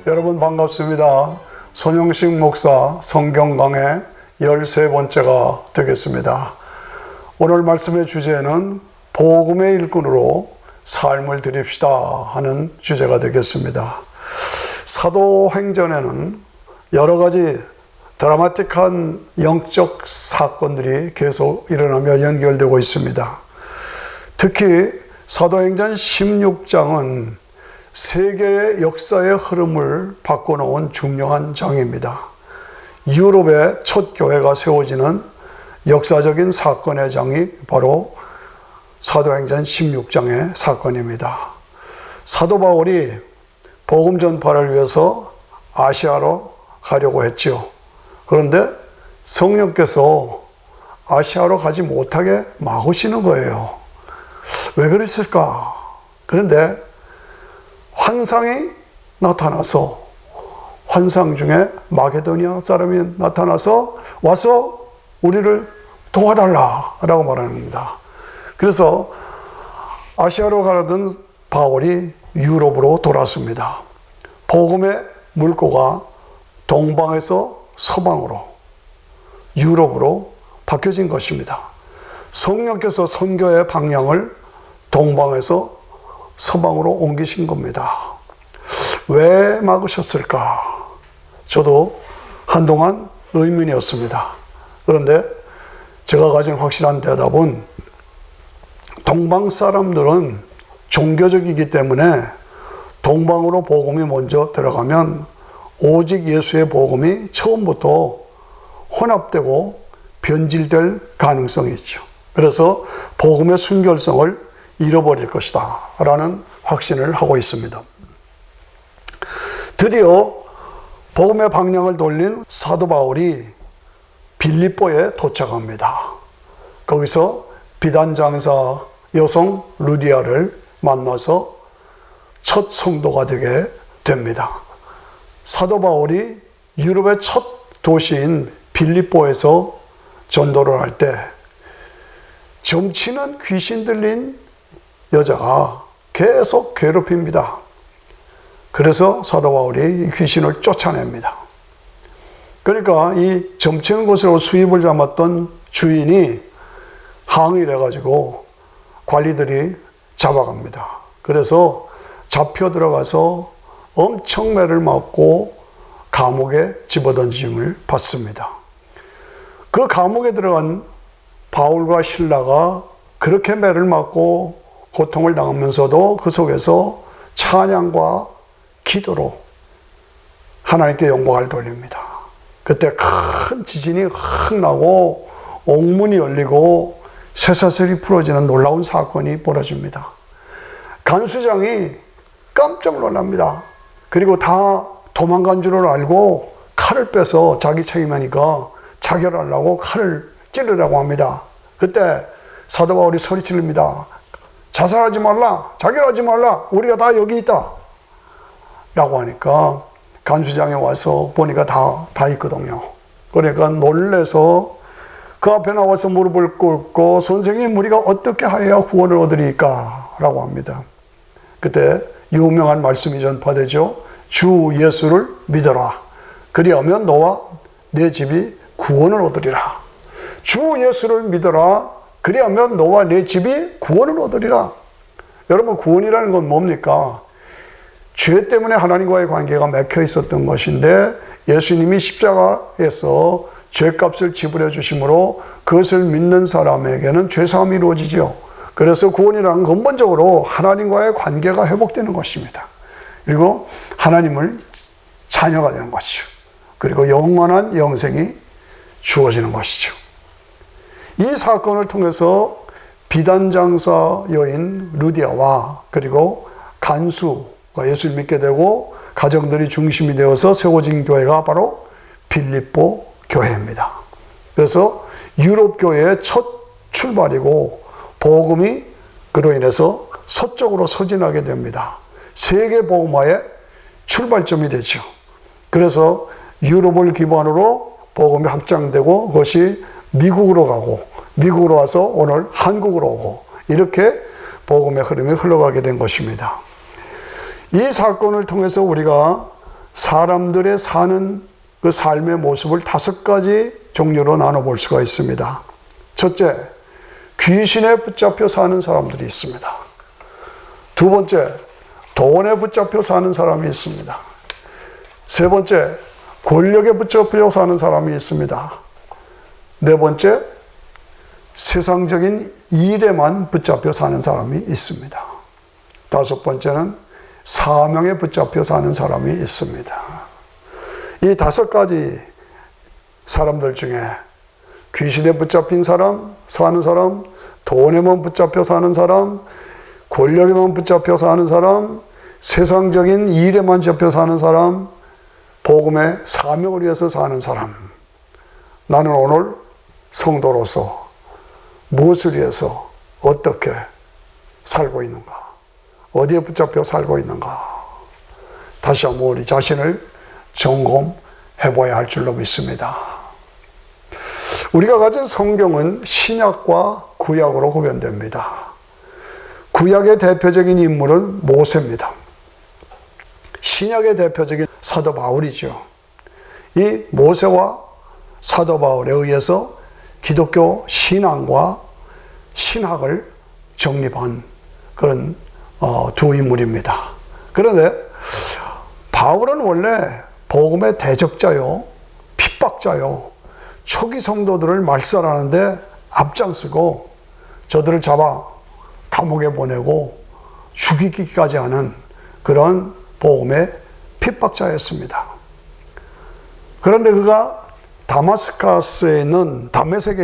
여러분 반갑습니다. 손영식 목사 성경 강해 13번째가 되겠습니다. 오늘 말씀의 주제는 복음의 일꾼으로 삶을 드립시다 하는 주제가 되겠습니다. 사도행전에는 여러 가지 드라마틱한 영적 사건들이 계속 일어나며 연결되고 있습니다. 특히 사도행전 16장은 세계의 역사의 흐름을 바꿔놓은 중요한 장입니다. 유럽의 첫 교회가 세워지는 역사적인 사건의 장이 바로 사도행전 16장의 사건입니다. 사도 바울이 복음 전파를 위해서 아시아로 가려고 했죠. 그런데 성령께서 아시아로 가지 못하게 막으시는 거예요. 왜 그랬을까? 그런데 환상이 나타나서, 환상 중에 마게도니아 사람이 나타나서 와서 우리를 도와달라라고 말합니다. 그래서 아시아로 가려던 바울이 유럽으로 돌았습니다. 복음의 물꼬가 동방에서 서방으로, 유럽으로 바뀌어진 것입니다. 성령께서 선교의 방향을 동방에서 서방으로 옮기신 겁니다. 왜 막으셨을까? 저도 한동안 의문이었습니다. 그런데 제가 가진 확실한 대답은 동방 사람들은 종교적이기 때문에 동방으로 복음이 먼저 들어가면 오직 예수의 복음이 처음부터 혼합되고 변질될 가능성이 있죠. 그래서 복음의 순결성을 잃어버릴 것이다 라는 확신을 하고 있습니다. 드디어 복음의 방향을 돌린 사도 바울이 빌립보에 도착합니다. 거기서 비단장사 여성 루디아를 만나서 첫 성도가 되게 됩니다. 사도 바울이 유럽의 첫 도시인 빌립보에서 전도를 할 때 점치는 귀신 들린 여자가 계속 괴롭힙니다. 그래서 사도 바울이 귀신을 쫓아냅니다. 그러니까 이 점치는 곳으로 수입을 잡았던 주인이 항의를 해가지고 관리들이 잡아갑니다. 그래서 잡혀 들어가서 엄청 매를 맞고 감옥에 집어던짐을 받습니다. 그 감옥에 들어간 바울과 실라가 그렇게 매를 맞고 고통을 당하면서도 그 속에서 찬양과 기도로 하나님께 영광을 돌립니다. 그때 큰 지진이 확 나고 옥문이 열리고 쇠사슬이 풀어지는 놀라운 사건이 벌어집니다. 간수장이 깜짝 놀랍니다. 그리고 다 도망간 줄을 알고 칼을 빼서 자기 책임하니까 자결하려고 칼을 찌르라고 합니다. 그때 사도 바울이 소리 지릅니다. 자살하지 말라, 자결하지 말라, 우리가 다 여기 있다 라고 하니까 간수장이 와서 보니까 다 있거든요. 그러니까 놀래서 그 앞에 나와서 무릎을 꿇고 선생님, 우리가 어떻게 하여야 구원을 얻으리까 라고 합니다. 그때 유명한 말씀이 전파되죠. 주 예수를 믿어라, 그리하면 너와 내 집이 구원을 얻으리라. 주 예수를 믿어라, 그리하면 너와 내 집이 구원을 얻으리라. 여러분, 구원이라는 건 뭡니까? 죄 때문에 하나님과의 관계가 막혀 있었던 것인데 예수님이 십자가에서 죄값을 지불해 주심으로 그것을 믿는 사람에게는 죄사함이 이루어지죠. 그래서 구원이라는 근본적으로 하나님과의 관계가 회복되는 것입니다. 그리고 하나님을 자녀가 되는 것이죠. 그리고 영원한 영생이 주어지는 것이죠. 이 사건을 통해서 비단장사 여인 루디아와 그리고 간수가 예수를 믿게 되고 가정들이 중심이 되어서 세워진 교회가 바로 빌립보 교회입니다. 그래서 유럽 교회의 첫 출발이고 복음이 그로 인해서 서쪽으로 서진하게 됩니다. 세계 복음화의 출발점이 되죠. 그래서 유럽을 기반으로 복음이 확장되고 그것이 미국으로 가고 미국으로 와서 오늘 한국으로 오고 이렇게 복음의 흐름이 흘러가게 된 것입니다. 이 사건을 통해서 우리가 사람들의 사는 그 삶의 모습을 5가지 종류로 나눠볼 수가 있습니다. 첫째, 귀신에 붙잡혀 사는 사람들이 있습니다. 두 번째, 돈에 붙잡혀 사는 사람이 있습니다. 세 번째, 권력에 붙잡혀 사는 사람이 있습니다. 네 번째, 세상적인 일에만 붙잡혀 사는 사람이 있습니다. 다섯 번째는 사명에 붙잡혀 사는 사람이 있습니다. 이 5가지 사람들 중에 귀신에 붙잡힌 사람, 사는 사람, 돈에만 붙잡혀 사는 사람, 권력에만 붙잡혀 사는 사람, 세상적인 일에만 잡혀 사는 사람, 복음의 사명을 위해서 사는 사람. 나는 오늘 성도로서 무엇을 위해서 어떻게 살고 있는가? 어디에 붙잡혀 살고 있는가? 다시 한번 우리 자신을 점검해 봐야 할 줄로 믿습니다. 우리가 가진 성경은 신약과 구약으로 구별됩니다. 구약의 대표적인 인물은 모세입니다. 신약의 대표적인 사도 바울이죠. 이 모세와 사도 바울에 의해서 기독교 신앙과 신학을 정립한 그런 두 인물입니다. 그런데 바울은 원래 복음의 대적자요, 핍박자요, 초기 성도들을 말살하는데 앞장서고 저들을 잡아 감옥에 보내고 죽이기까지 하는 그런 복음의 핍박자였습니다. 그런데 그가 다메섹에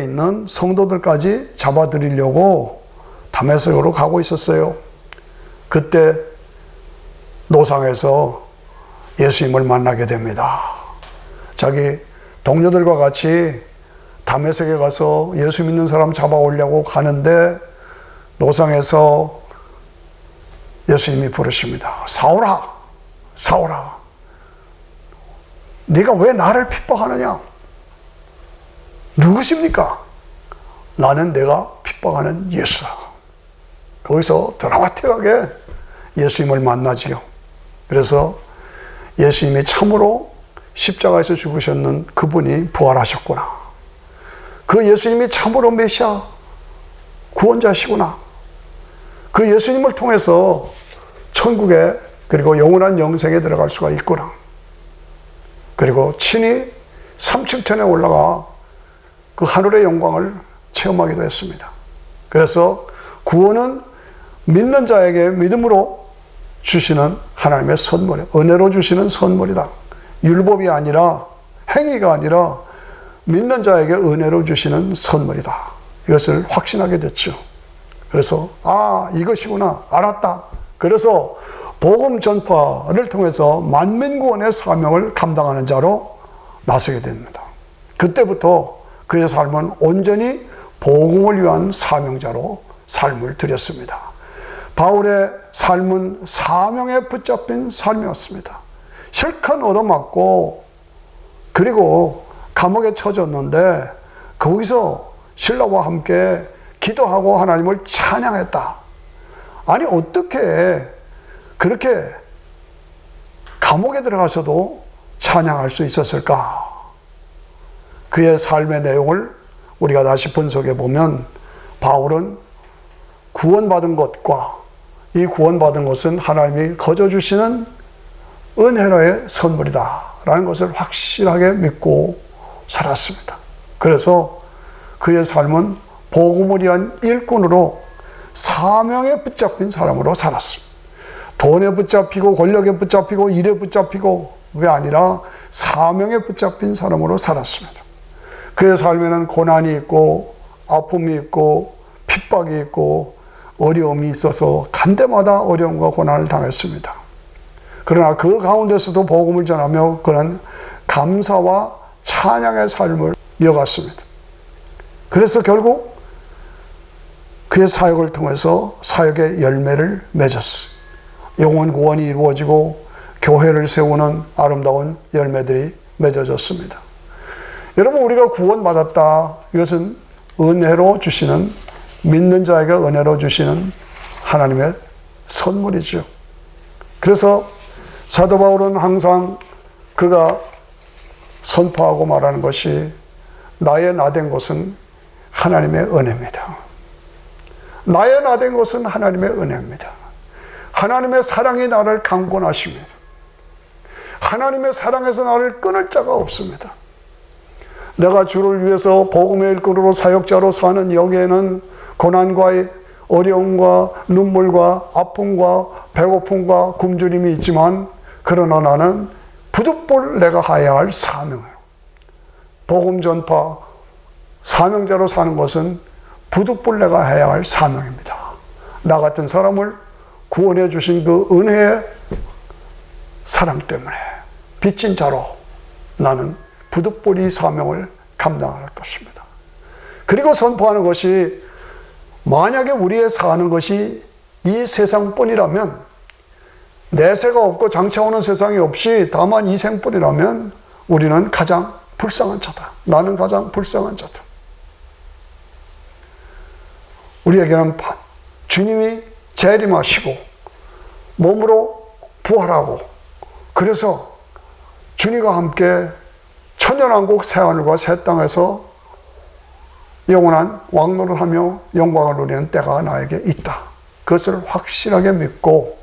있는 성도들까지 잡아들이려고 다메섹으로 가고 있었어요. 그때 노상에서 예수님을 만나게 됩니다. 자기 동료들과 같이 다메섹에 가서 예수 믿는 사람 잡아오려고 가는데 노상에서 예수님이 부르십니다. 사울아, 사울아, 네가 왜 나를 핍박하느냐? 누구십니까? 나는 내가 핍박하는 예수다. 거기서 드라마틱하게 예수님을 만나지요. 그래서 예수님이 참으로 십자가에서 죽으셨는 그분이 부활하셨구나. 그 예수님이 참으로 메시아 구원자시구나. 그 예수님을 통해서 천국에 그리고 영원한 영생에 들어갈 수가 있구나. 그리고 친히 3층천에 올라가 그 하늘의 영광을 체험하기도 했습니다. 그래서 구원은 믿는 자에게 믿음으로 주시는 하나님의 선물이에요. 은혜로 주시는 선물이다. 율법이 아니라 행위가 아니라 믿는 자에게 은혜로 주시는 선물이다. 이것을 확신하게 됐죠. 그래서 이것이구나 알았다. 그래서 복음 전파를 통해서 만민구원의 사명을 감당하는 자로 나서게 됩니다. 그때부터 그의 삶은 온전히 복음을 위한 사명자로 삶을 들였습니다. 바울의 삶은 사명에 붙잡힌 삶이었습니다. 실컷 얻어맞고 그리고 감옥에 처졌는데 거기서 신라와 함께 기도하고 하나님을 찬양했다. 아니 어떻게 그렇게 감옥에 들어가서도 찬양할 수 있었을까? 그의 삶의 내용을 우리가 다시 분석해 보면 바울은 구원받은 것과 이 구원받은 것은 하나님이 거저주시는 은혜로의 선물이다 라는 것을 확실하게 믿고 살았습니다. 그래서 그의 삶은 복음을 위한 일꾼으로 사명에 붙잡힌 사람으로 살았습니다. 돈에 붙잡히고 권력에 붙잡히고 일에 붙잡히고 그게 아니라 사명에 붙잡힌 사람으로 살았습니다. 그의 삶에는 고난이 있고 아픔이 있고 핍박이 있고 어려움이 있어서 간 데마다 어려움과 고난을 당했습니다. 그러나 그 가운데서도 복음을 전하며 그는 감사와 찬양의 삶을 이어갔습니다. 그래서 결국 그의 사역을 통해서 사역의 열매를 맺었어요. 영혼 구원이 이루어지고 교회를 세우는 아름다운 열매들이 맺어졌습니다. 여러분 우리가 구원받았다. 이것은 은혜로 주시는 믿는 자에게 은혜로 주시는 하나님의 선물이죠. 그래서 사도 바울은 항상 그가 선포하고 말하는 것이 나의 나된 것은 하나님의 은혜입니다. 나의 나된 것은 하나님의 은혜입니다. 하나님의 사랑이 나를 강권하십니다. 하나님의 사랑에서 나를 끊을 자가 없습니다. 내가 주를 위해서 복음의 일꾼으로 사역자로 사는 여기에는 고난과 어려움과 눈물과 아픔과 배고픔과 굶주림이 있지만, 그러나 나는 부득불 내가 해야 할 사명을, 복음 전파 사명자로 사는 것은 부득불 내가 해야 할 사명입니다. 나 같은 사람을 구원해 주신 그 은혜의 사랑 때문에 빚진 자로 나는 부득불 이 사명을 감당할 것입니다. 그리고 선포하는 것이, 만약에 우리의 사는 것이 이 세상뿐이라면, 내세가 없고 장차오는 세상이 없이 다만 이 생뿐이라면 우리는 가장 불쌍한 자다. 나는 가장 불쌍한 자다. 우리에게는 주님이 재림하시고 몸으로 부활하고, 그래서 주님과 함께 천년왕국 새하늘과 새 땅에서 영원한 왕노를 하며 영광을 누리는 때가 나에게 있다. 그것을 확실하게 믿고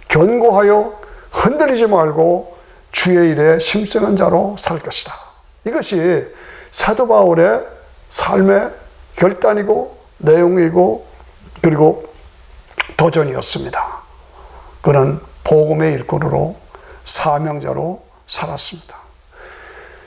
견고하여 흔들리지 말고 주의 일에 힘쓰는 자로 살 것이다. 이것이 사도 바울의 삶의 결단이고 내용이고 그리고 도전이었습니다. 그는 복음의 일꾼으로 사명자로 살았습니다.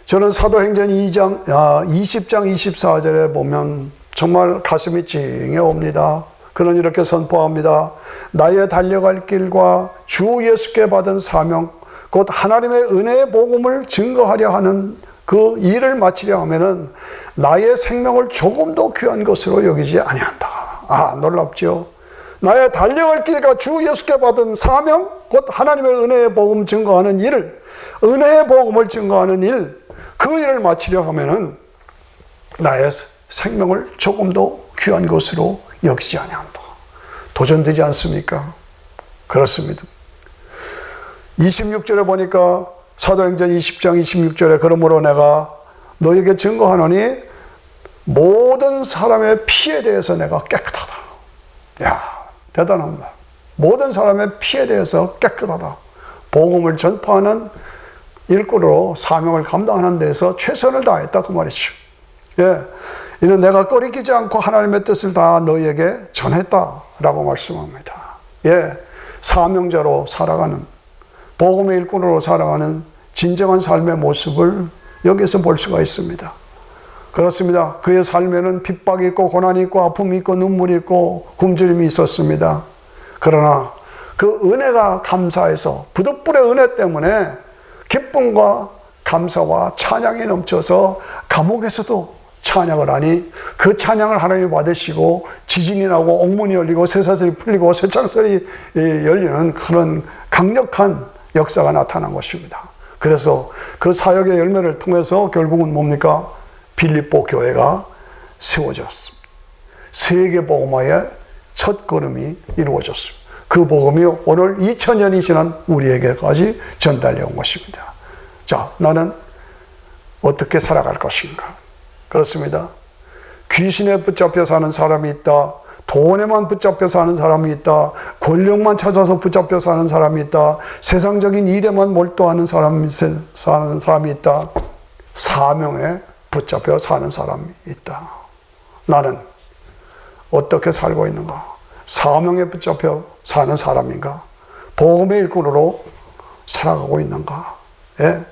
저는 사도행전 20장 24절에 보면 정말 가슴이 찡해 옵니다. 그는 이렇게 선포합니다. 나의 달려갈 길과 주 예수께 받은 사명, 곧 하나님의 은혜의 복음을 증거하려 하는 그 일을 마치려 하면은 나의 생명을 조금도 귀한 것으로 여기지 아니한다. 놀랍죠? 나의 달려갈 길과 주 예수께 받은 사명, 곧 하나님의 은혜의 복음 증거하는 일, 은혜의 복음을 증거하는 일, 그 일을 마치려 하면은 나의 생명을 조금도 귀한 것으로 여기지 아니한다. 도전되지 않습니까? 그렇습니다. 26절에 보니까 사도행전 20장 26절에 그러므로 내가 너에게 증거하노니 모든 사람의 피에 대해서 내가 깨끗하다. 야, 대단합니다. 모든 사람의 피에 대해서 깨끗하다. 복음을 전파하는 일꾼으로 사명을 감당하는 데서 최선을 다했다 그 말이죠. 예, 이는 내가 꺼리끼지 않고 하나님의 뜻을 다 너희에게 전했다라고 말씀합니다. 예, 사명자로 살아가는, 복음의 일꾼으로 살아가는 진정한 삶의 모습을 여기서 볼 수가 있습니다. 그렇습니다. 그의 삶에는 핍박이 있고 고난이 있고 아픔이 있고 눈물이 있고 굶주림이 있었습니다. 그러나 그 은혜가 감사해서, 부득불의 은혜 때문에 기쁨과 감사와 찬양이 넘쳐서 감옥에서도 찬양을 하니 그 찬양을 하나님이 받으시고 지진이 나고 옥문이 열리고 쇠사슬이 풀리고 쇠창살이 열리는 그런 강력한 역사가 나타난 것입니다. 그래서 그 사역의 열매를 통해서 결국은 뭡니까? 빌립보 교회가 세워졌습니다. 세계 복음화의 첫 걸음이 이루어졌습니다. 그 복음이 오늘 2000년이 지난 우리에게까지 전달해 온 것입니다. 자, 나는 어떻게 살아갈 것인가? 그렇습니다. 귀신에 붙잡혀 사는 사람이 있다. 돈에만 붙잡혀 사는 사람이 있다. 권력만 찾아서 붙잡혀 사는 사람이 있다. 세상적인 일에만 몰두하는 사람이 있다. 사명에 붙잡혀 사는 사람이 있다. 나는 어떻게 살고 있는가? 사명에 붙잡혀 사는 사람인가? 복음의 일꾼으로 살아가고 있는가? 예?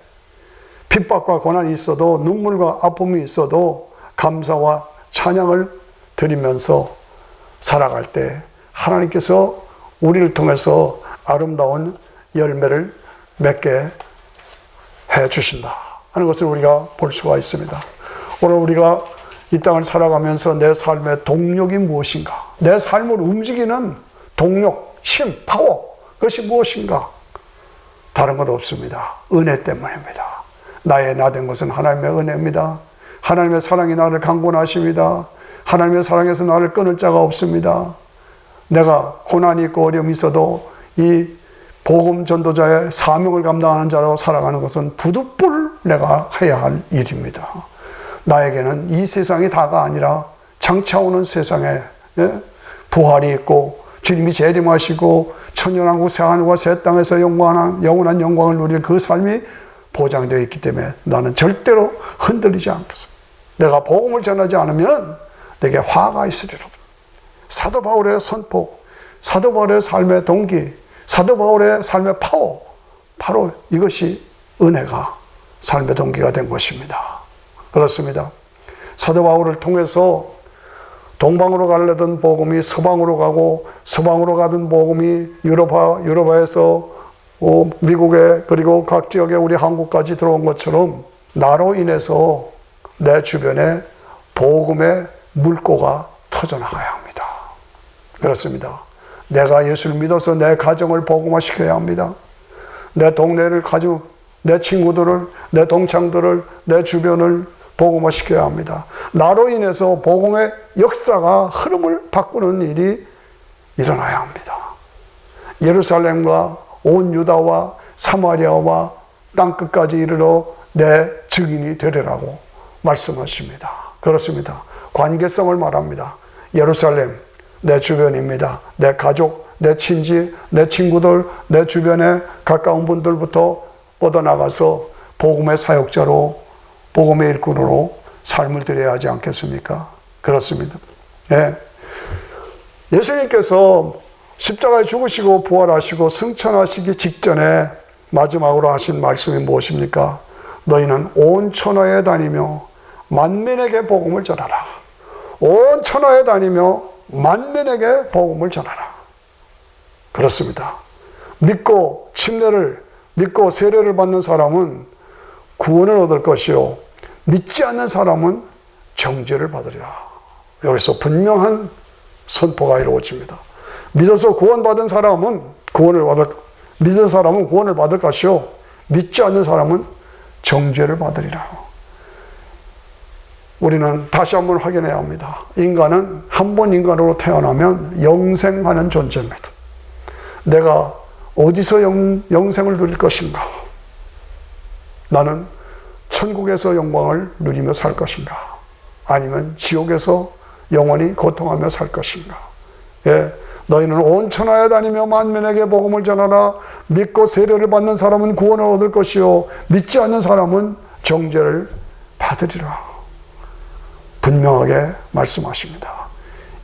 핍박과 고난이 있어도, 눈물과 아픔이 있어도 감사와 찬양을 드리면서 살아갈 때 하나님께서 우리를 통해서 아름다운 열매를 맺게 해 주신다 하는 것을 우리가 볼 수가 있습니다. 오늘 우리가 이 땅을 살아가면서 내 삶의 동력이 무엇인가? 내 삶을 움직이는 동력, 힘, 파워, 그것이 무엇인가? 다른 것 없습니다. 은혜 때문입니다. 나의 나된 것은 하나님의 은혜입니다. 하나님의 사랑이 나를 강권하십니다. 하나님의 사랑에서 나를 끊을 자가 없습니다. 내가 고난이 있고 어려움이 있어도 이 복음 전도자의 사명을 감당하는 자로 살아가는 것은 부득불 내가 해야 할 일입니다. 나에게는 이 세상이 다가 아니라 장차 오는 세상에 부활이 있고 주님이 재림하시고 천년왕국 새하늘과 새 땅에서 영원한 영광을 누릴 그 삶이 보장되어 있기 때문에 나는 절대로 흔들리지 않겠습니다. 내가 복음을 전하지 않으면 내게 화가 있으리로다. 사도 바울의 선포, 사도 바울의 삶의 동기, 사도 바울의 삶의 파워, 바로 이것이 은혜가 삶의 동기가 된 것입니다. 그렇습니다. 사도 바울을 통해서 동방으로 가려던 복음이 서방으로 가고, 서방으로 가던 복음이 유럽에서 미국에, 그리고 각 지역에 우리 한국까지 들어온 것처럼 나로 인해서 내 주변에 복음의 물꼬가 터져나가야 합니다. 그렇습니다. 내가 예수를 믿어서 내 가정을 복음화시켜야 합니다. 내 동네를 가지고 내 친구들을, 내 동창들을, 내 주변을 복음화시켜야 합니다. 나로 인해서 복음의 역사가 흐름을 바꾸는 일이 일어나야 합니다. 예루살렘과 온 유다와 사마리아와 땅끝까지 이르러 내 증인이 되리라고 말씀하십니다. 그렇습니다. 관계성을 말합니다. 예루살렘, 내 주변입니다. 내 가족, 내 친지, 내 친구들, 내 주변에 가까운 분들부터 뻗어나가서 복음의 사역자로, 복음의 일꾼으로 삶을 드려야 하지 않겠습니까? 그렇습니다. 예. 예수님께서 십자가에 죽으시고 부활하시고 승천하시기 직전에 마지막으로 하신 말씀이 무엇입니까? 너희는 온 천하에 다니며 만민에게 복음을 전하라. 온 천하에 다니며 만민에게 복음을 전하라. 그렇습니다. 믿고 세례를 받는 사람은 구원을 얻을 것이요, 믿지 않는 사람은 정죄를 받으리라. 여기서 분명한 선포가 이루어집니다. 믿어서 구원받은 사람은 믿은 사람은 구원을 받을 것이요, 믿지 않는 사람은 정죄를 받으리라. 우리는 다시 한번 확인해야 합니다. 인간은 한 번 인간으로 태어나면 영생하는 존재입니다. 내가 어디서 영생을 누릴 것인가? 나는 천국에서 영광을 누리며 살 것인가? 아니면 지옥에서 영원히 고통하며 살 것인가? 예, 너희는 온 천하에 다니며 만민에게 복음을 전하라. 믿고 세례를 받는 사람은 구원을 얻을 것이요, 믿지 않는 사람은 정죄를 받으리라. 분명하게 말씀하십니다.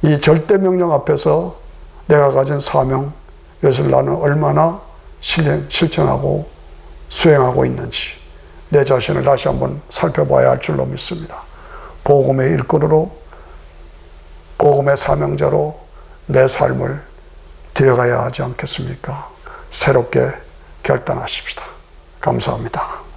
이 절대 명령 앞에서 내가 가진 사명, 이것을 나는 얼마나 실천하고 수행하고 있는지 내 자신을 다시 한번 살펴봐야 할 줄로 믿습니다. 복음의 일꾼으로, 복음의 사명자로 내 삶을 들여가야 하지 않겠습니까? 새롭게 결단하십시다. 감사합니다.